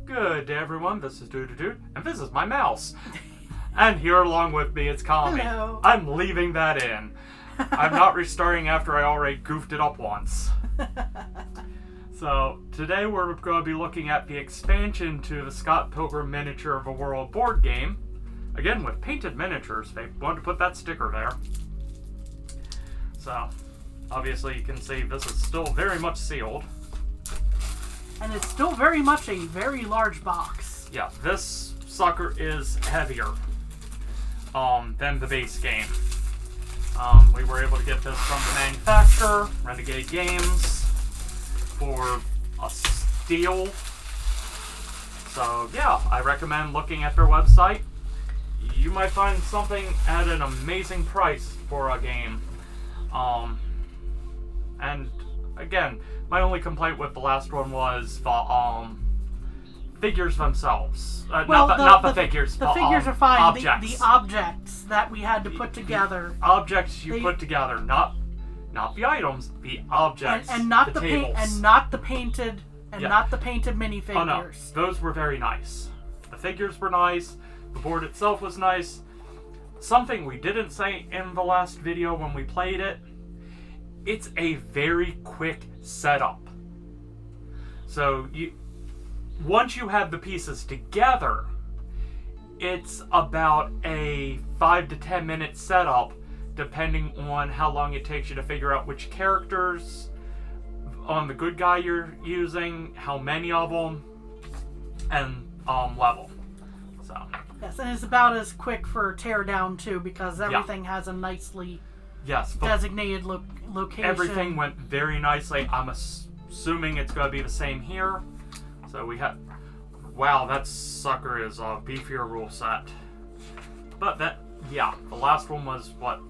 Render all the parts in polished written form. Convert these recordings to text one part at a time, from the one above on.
Good day, everyone. This is Dude, and this is my mouse. And here along with me, it's Kami. Hello. I'm leaving that in. I'm not restarting after I already goofed it up once. So, today we're going to be looking at the expansion to the Scott Pilgrim Miniature of a World board game. Again, with painted miniatures. They wanted to put that sticker there. So, obviously you can see this is still very much sealed. And it's still very much a very large box. Yeah, this sucker is heavier than the base game. We were able to get this from the manufacturer, Renegade Games, for a steal. So yeah, I recommend looking at their website. You might find something at an amazing price for a game. And again, my only complaint with the last one was the figures themselves. Not the figures. The figures are fine. Objects. The objects that we had to put together. Objects you put together, not the items, the objects. And not the tables. not the painted not the painted minifigures. Oh no, those were very nice. The figures were nice. The board itself was nice. Something we didn't say in the last video when we played it. It's a very quick setup. So once you have the pieces together, it's about a 5 to 10 minute setup, depending on how long it takes you to figure out which characters on the good guy you're using, how many of them, and level. So yes, and it's about as quick for teardown too, because everything has a nicely designated location. Everything went very nicely. I'm assuming it's going to be the same here. So we have... Wow, that sucker is a beefier rule set. But the last one was, what,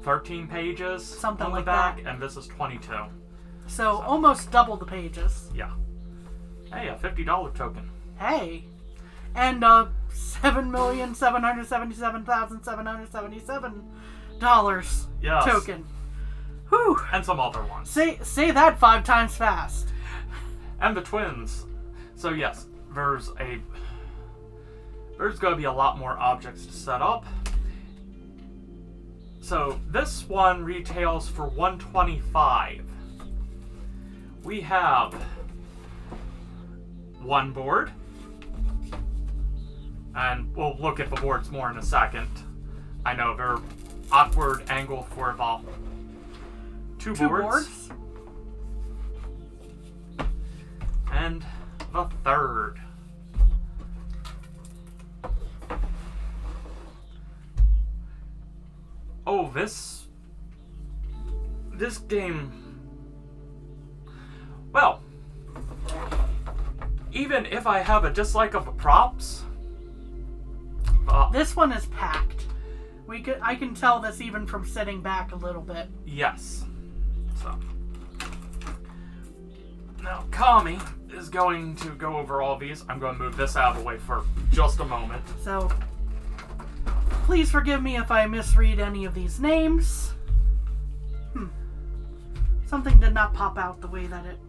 13 pages? Something on the like back, that. And this is 22. So almost double the pages. Yeah. Hey, a $50 token. Hey. And $7,777,777 Yes. token. Whew. And some other ones. Say that 5 times fast. And the twins. So yes, there's going to be a lot more objects to set up. So this one retails for $125. We have one board. And we'll look at the boards more in a second. I know they're awkward angle for the two boards. And the third. Oh, this game... Well, even if I have a dislike of the props... this one is packed. I can tell this even from sitting back a little bit. Yes. So... Now, Kami is going to go over all these. I'm going to move this out of the way for just a moment. So, please forgive me if I misread any of these names. Something did not pop out the way that it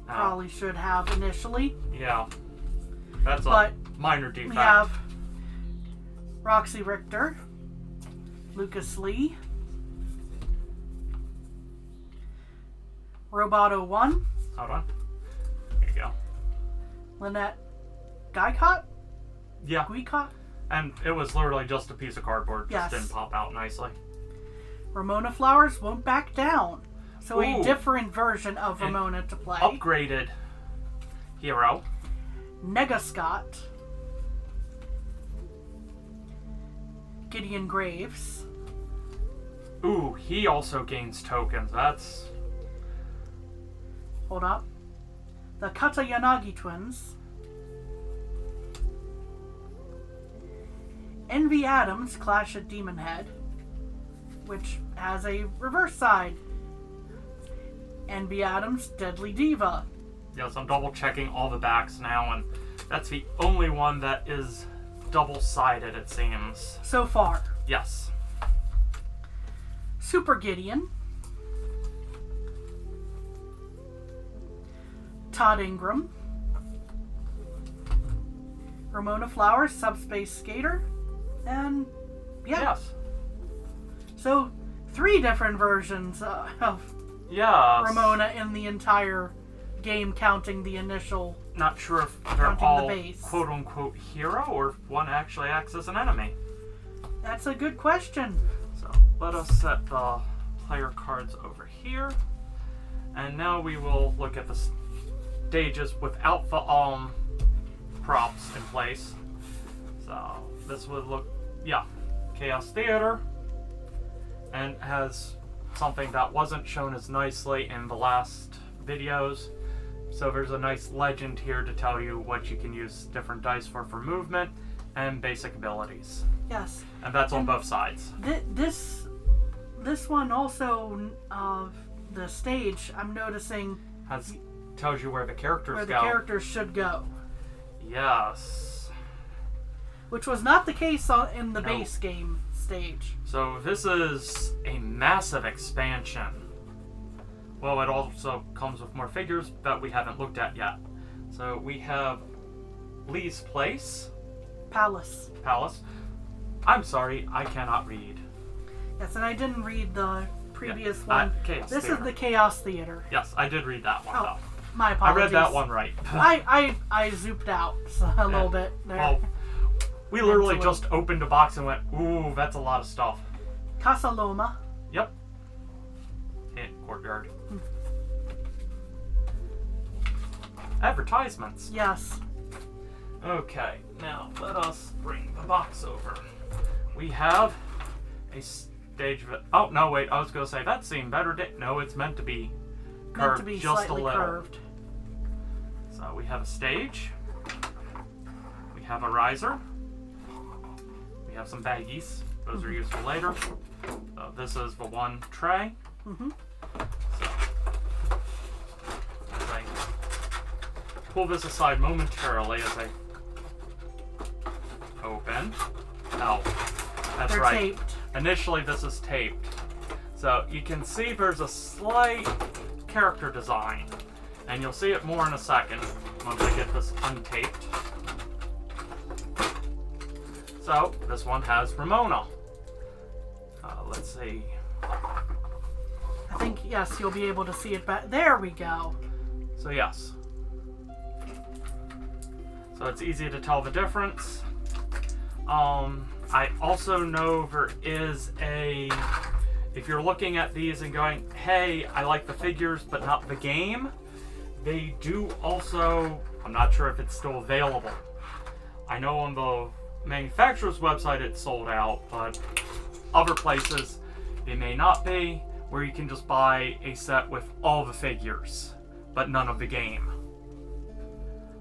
probably should have initially. Yeah. That's a minor defect. We have Roxy Richter, Lucas Lee, Roboto1. Hold on. There you go. Lynette Guicott? Yeah. Guicott? And it was literally just a piece of cardboard. Just didn't pop out nicely. Ramona Flowers won't back down. So a different version of Ramona to play. Upgraded hero. Nega Scott. Gideon Graves. Ooh, he also gains tokens. That's... Hold up. The Kata Yanagi twins. Envy Adams Clash at Demon Head, which has a reverse side. Envy Adams Deadly Diva. Yes, I'm double checking all the backs now, and that's the only one that is double-sided, it seems. So far. Yes. Super Gideon. Todd Ingram. Ramona Flowers, Subspace Skater, and yeah. Yes. So 3 different versions of Ramona in the entire game, counting the initial. Not sure if they're all quote-unquote hero or if one actually acts as an enemy. That's a good question. So let us set the player cards over here. And now we will look at the stages without the props in place. So this would look, Chaos Theater, and has something that wasn't shown as nicely in the last videos. So there's a nice legend here to tell you what you can use different dice for movement and basic abilities. Yes. And that's on both sides. This one also, the stage, I'm noticing, tells you where the characters go. Where the characters should go. Yes. Which was not the case in the base game stage. So this is a massive expansion. Well, it also comes with more figures that we haven't looked at yet. So we have Lee's Place. Palace. I'm sorry, I cannot read. Yes, and I didn't read the previous one. This Theater. is the Chaos Theater. Yes, I did read that one, though. My apologies. I read that one right. I zooped out a little bit there. Well, we literally just opened a box and went, ooh, that's a lot of stuff. Casa Loma. Yep. Courtyard. Advertisements. Yes. Okay, now let us bring the box over. We have a stage. Oh no, wait! I was going to say that seemed better. No, it's meant to be curved, just a little. Curved. So we have a stage. We have a riser. We have some baggies. Those are useful later. So this is the one tray. Mm-hmm. So as I pull this aside momentarily, as I open. Oh, that's They're right. Taped. Initially, this is taped. So you can see there's a slight character design. And you'll see it more in a second once I get this untaped. So, this one has Ramona. Let's see. I think, yes, you'll be able to see it back. There we go. So, yes. So, it's easy to tell the difference. I also know there is a... If you're looking at these and going, hey, I like the figures but not the game, they do also... I'm not sure if it's still available. I know on the manufacturer's website it's sold out, but other places they may not be, where you can just buy a set with all the figures, but none of the game.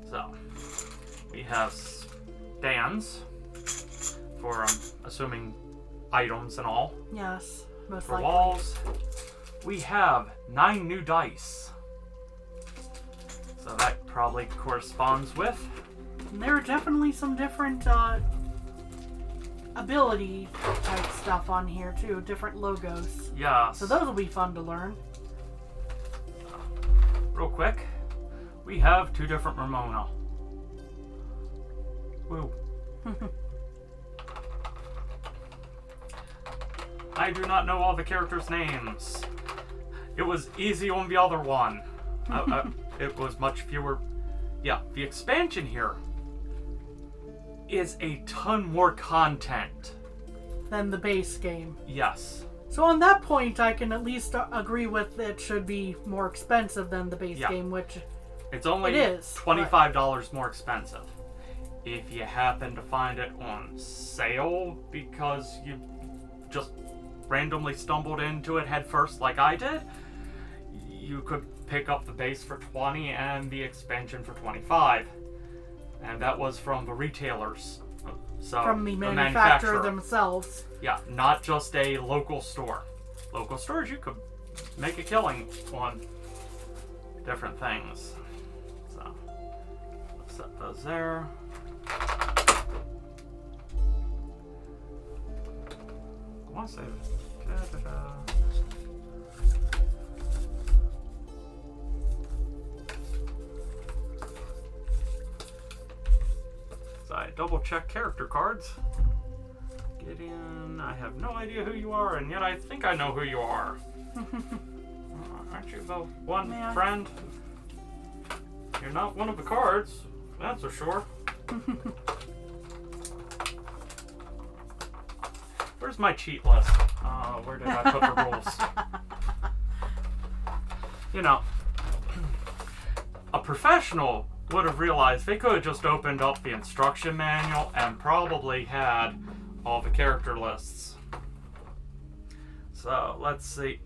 So, we have stands for, I'm assuming, items and all. Yes, most for likely. Walls. We have 9 new dice. So that probably corresponds with... And there are definitely some different ability type stuff on here too, different logos. Yeah. So those will be fun to learn. Real quick, we have 2 different Ramona. Woo. I do not know all the characters' names. It was easy on the other one. It was much fewer. Yeah, the expansion here is a ton more content than the base game. Yes. So on that point, I can at least agree with it should be more expensive than the base game, which it's only $25 more expensive. If you happen to find it on sale because you just randomly stumbled into it head first like I did, you could pick up the base for $20 and the expansion for $25. And that was from the retailers. So from the manufacturer themselves. Yeah, not just a local store. Local stores, you could make a killing on different things. So, let's set those there. I want to say So double check character cards. Gideon, I have no idea who you are, and yet I think I know who you are. Aren't you the one friend? You're not one of the cards, that's for sure. Where's my cheat list? Where did I put the rules? You know, a professional would have realized they could have just opened up the instruction manual and probably had all the character lists. So, let's see.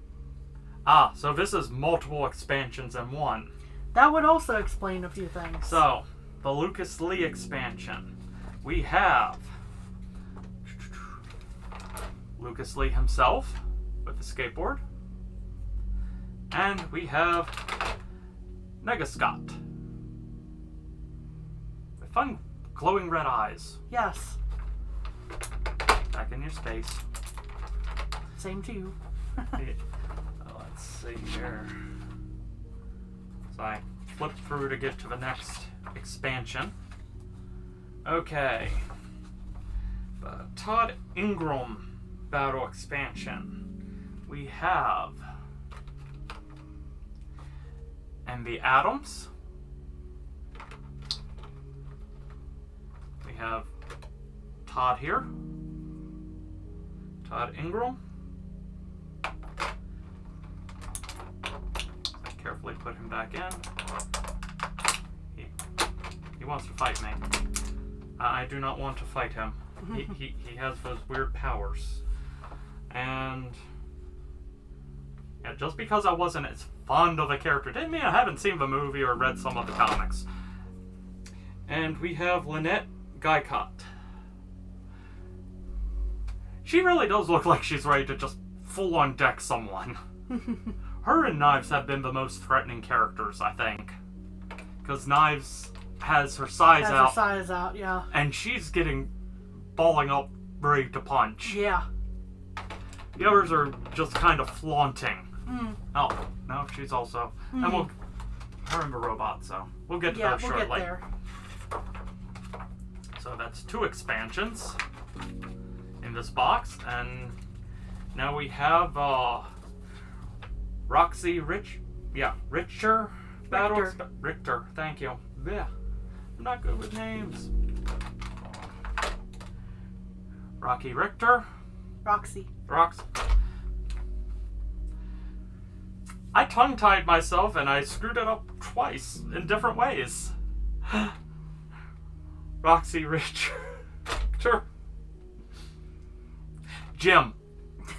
So this is multiple expansions in one. That would also explain a few things. So, the Lucas Lee expansion. We have Lucas Lee himself with the skateboard. And we have Nega Scott. The fun glowing red eyes. Yes. Back in your space. Same to you. Let's see here. So I flip through to get to the next expansion. Okay. The Todd Ingram battle expansion. We have the Adams. We have Todd here. Todd Ingram. Carefully put him back in. He wants to fight me. I do not want to fight him. He has those weird powers. And yeah, just because I wasn't as fond of a character didn't mean I haven't seen the movie or read some of the comics. And we have Lynette Guycott. She really does look like she's ready to just full on deck someone. Her and Knives have been the most threatening characters, I think. Because Knives has her size out. Her size out, yeah. And she's getting balling up, ready to punch. Yeah. The others are just kind of flaunting. Mm. Oh, no, she's also... And her and the robot, so we'll get to those shortly. We'll get there. So that's 2 expansions in this box. And now we have... Roxy Richter battle. Richter, thank you. Yeah, I'm not good with names. Rocky Richter. Roxy. I tongue-tied myself and I screwed it up twice in different ways. Roxy Richter. Jim.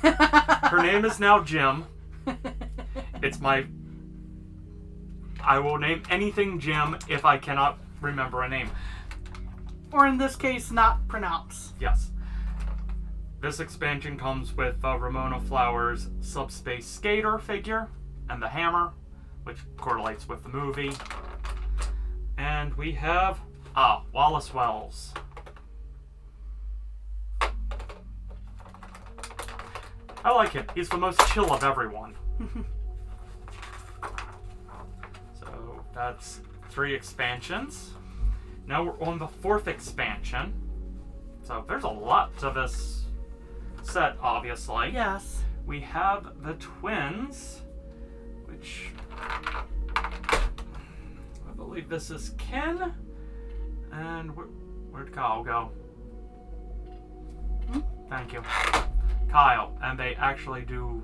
Her name is now Jim. It's I will name anything Jim if I cannot remember a name. Or in this case, not pronounce. Yes. This expansion comes with Ramona Flowers' Subspace Skater figure and the hammer, which correlates with the movie. And we have Wallace Wells. I like him. He's the most chill of everyone. So that's 3 expansions. Now we're on the 4th expansion. So there's a lot to this set, obviously. Yes. We have the twins, which I believe this is Ken. And where'd Kyle go? Thank you. Kyle, and they actually do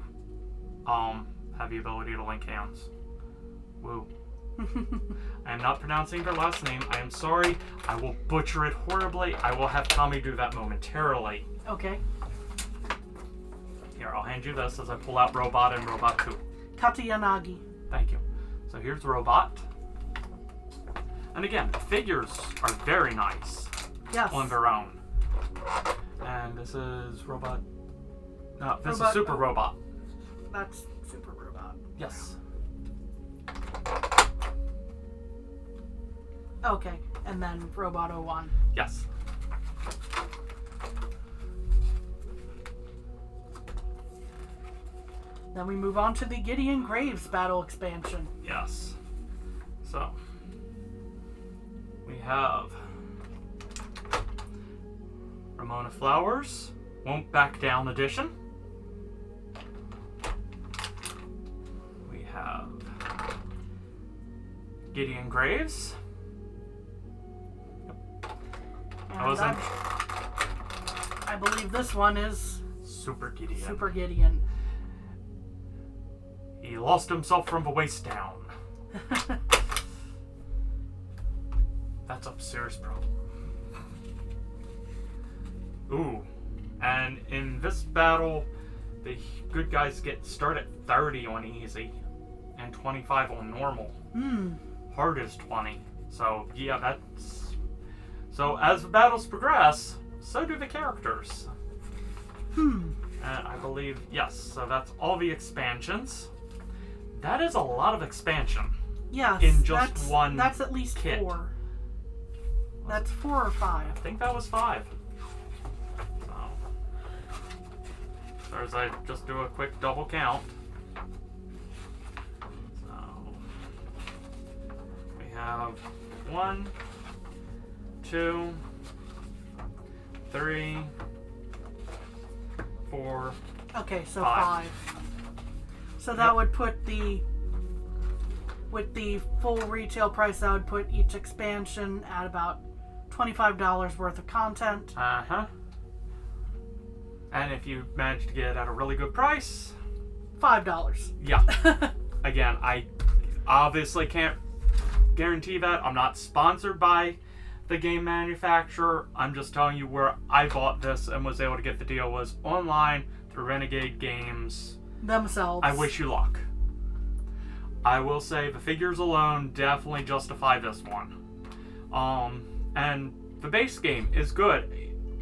have the ability to link hands. Woo. I am not pronouncing their last name. I am sorry. I will butcher it horribly. I will have Tommy do that momentarily. Okay. Here, I'll hand you this as I pull out Robot and Robot 2. Katayanagi. Thank you. So here's Robot. And again, the figures are very nice. Yes. On their own. And this is Robot... No, this is Super Robot. That's Super Robot. Yes. Okay, and then Robot 01. Yes. Then we move on to the Gideon Graves battle expansion. Yes. So, we have Ramona Flowers, Won't Back Down edition. We have Gideon Graves. And I believe this one is Super Gideon. Super Gideon. He lost himself from the waist down. That's a serious problem. Ooh. And in this battle, the good guys start at 30 on easy and 25 on normal. Hard is 20. So, yeah, that's... So, as the battles progress, so do the characters. And I believe, yes, so that's all the expansions. That is a lot of expansion. Yes. In just one That's at least kit. 4. That's 4 or 5. I think that was 5. So as I just do a quick double count. So we have 1, 2, 3, 4. Okay, so 5. So that would put with the full retail price, that would put each expansion at about $25 worth of content. And if you manage to get it at a really good price, $5. Yeah. Again, I obviously can't guarantee that. I'm not sponsored by the game manufacturer. I'm just telling you where I bought this and was able to get the deal was online through Renegade Games Themselves. I wish you luck. I will say the figures alone definitely justify this one. And the base game is good.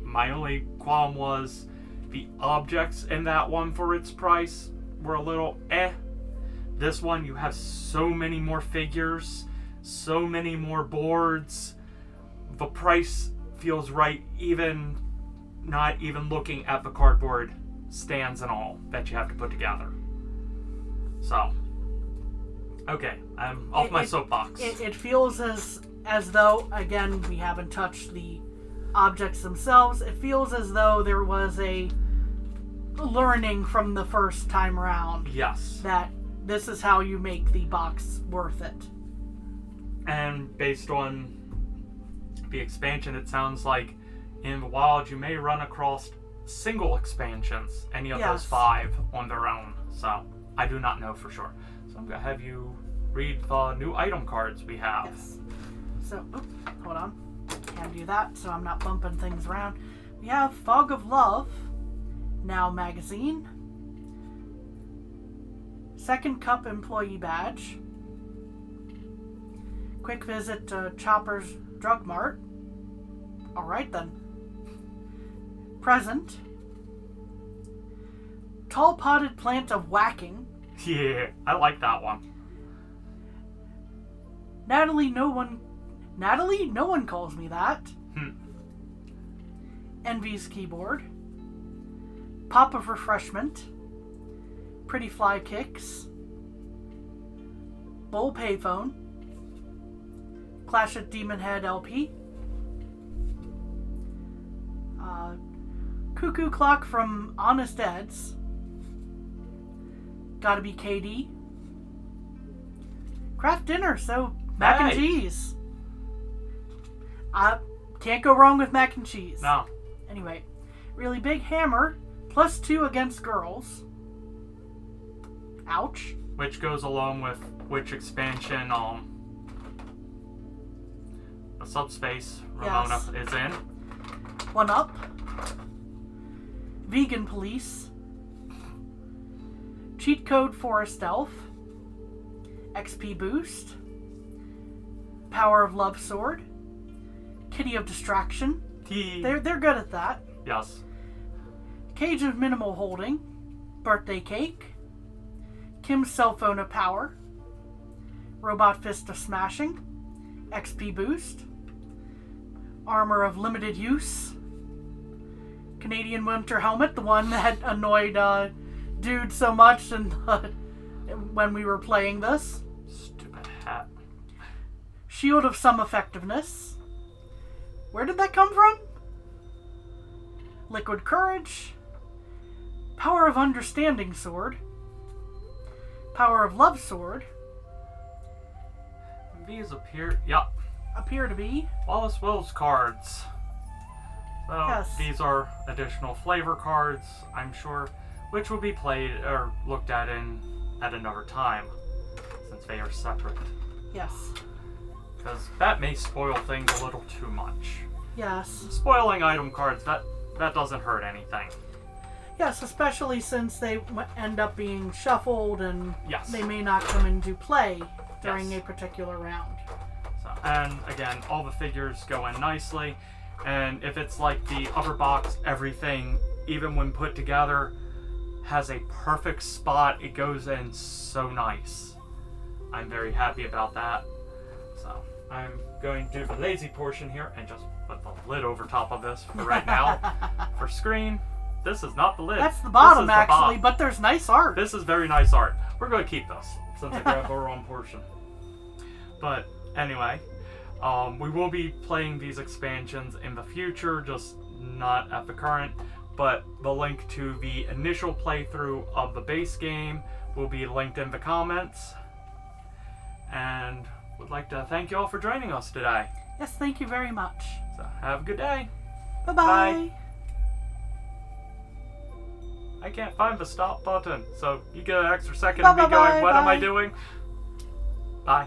My only qualm was the objects in that one for its price were a little eh. This one, you have so many more figures, so many more boards. The price feels right, even not even looking at the cardboard stands and all that you have to put together. So, okay, I'm off my soapbox. It feels as though, again, we haven't touched the objects themselves. It feels as though there was a learning from the first time around. Yes. That this is how you make the box worth it. And based on the expansion, it sounds like in the wild you may run across single expansions, any of those 5 on their own. So I do not know for sure. So I'm going to have you read the new item cards we have. Yes. So, hold on. Can't do that, so I'm not bumping things around. We have Fog of Love, Now Magazine, Second Cup Employee Badge, Quick Visit to Chopper's Drug Mart. Alright then. Present, Tall Potted Plant of Whacking. Yeah, I like that one. Natalie, no one calls me that. Envy's Keyboard. Pop of Refreshment. Pretty Fly Kicks. Bull Payphone. Clash at Demon Head LP. Cuckoo Clock from Honest Ed's. Gotta Be KD. Craft Dinner, so mac and cheese. Can't go wrong with mac and cheese. No. Anyway, Really Big Hammer, +2 against girls. Ouch. Which goes along with which expansion the Subspace Ramona is in. 1 Up. Vegan Police. Cheat Code Forest Elf. XP Boost. Power of Love Sword. Kitty of Distraction. They're good at that. Yes. Cage of Minimal Holding. Birthday Cake. Kim's Cell Phone of Power. Robot Fist of Smashing. XP Boost. Armor of Limited Use. Canadian Winter Helmet, the one that annoyed Dude so much when we were playing this. Stupid hat. Shield of Some Effectiveness. Where did that come from? Liquid Courage, Power of Understanding Sword, Power of Love Sword. These appear to be Wallace Wills cards. So Yes. these are additional flavor cards, I'm sure, which will be played or looked at at another time, since they are separate. Yes. Because that may spoil things a little too much. Yes. Spoiling item cards, that doesn't hurt anything. Yes, especially since they end up being shuffled and Yes. they may not come into play during Yes. a particular round. So, and again, all the figures go in nicely. And if it's like the upper box, everything, even when put together, has a perfect spot. It goes in so nice. I'm very happy about that. So I'm going to do the lazy portion here and just put the lid over top of this for right now. For screen, this is not the lid. That's the bottom, This is the actually, bottom. but there's nice art. This is very nice art. We're going to keep this since I grabbed the wrong portion. But anyway, we will be playing these expansions in the future, just not at the current. But the link to the initial playthrough of the base game will be linked in the comments. And would like to thank you all for joining us today. Yes, thank you very much. So have a good day. Bye-bye. Bye. I can't find the stop button, so you get an extra second of me Bye, going, bye, what am I bye. doing? Bye.